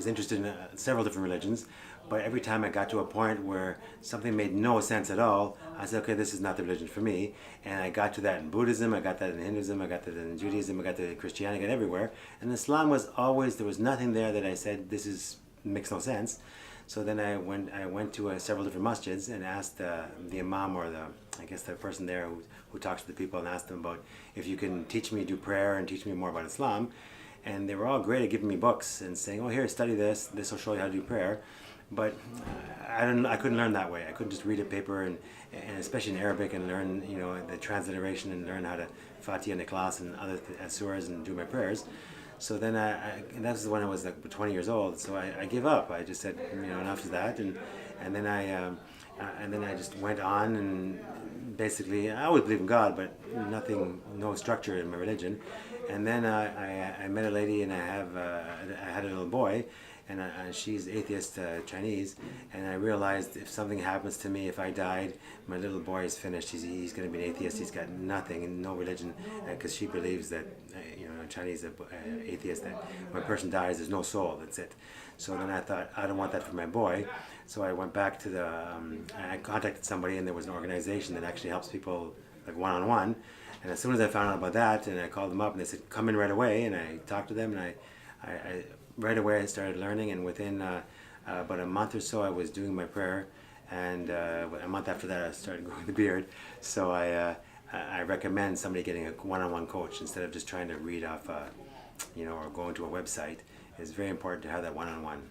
was interested in several different religions, but every time I got to a point where something made no sense at all, I said, okay, this is not the religion for me. And I got to that in Buddhism, I got that in Hinduism, I got that in Judaism, I got that in Christianity, I got everywhere. And Islam was always, there was nothing there that I said, makes no sense. So then I went to several different masjids and asked the imam, or I guess the person there who talks to the people, and asked them about if you can teach me to do prayer and teach me more about Islam. And they were all great at giving me books and saying, oh, here, study this. This will show you how to do prayer. But I couldn't learn that way. I couldn't just read a paper and especially in Arabic, and learn, you know, the transliteration, and learn how to Fatiha and Ikhlas and other surahs and do my prayers. So then and that was when I was like 20 years old. So I gave up. I just said, you know, enough of that. And then I just went on, and basically I always believe in God, but no structure in my religion. And then I met a lady, and I had a little boy, and she's atheist, Chinese, and I realized if something happens to me, if I died, my little boy is finished. He's going to be an atheist. He's got nothing and no religion, because she believes that, you know, Chinese atheist, that when a person dies, there's no soul. That's it. So then I thought, I don't want that for my boy. So I went back to I contacted somebody, and there was an organization that actually helps people like one-on-one. And as soon as I found out about that, and I called them up, and they said, come in right away. And I talked to them, and I right away I started learning, and within about a month or so I was doing my prayer, and a month after that I started growing the beard. So I recommend somebody getting a one-on-one coach instead of just trying to read off, you know, or going to a website. It's very important to have that one-on-one.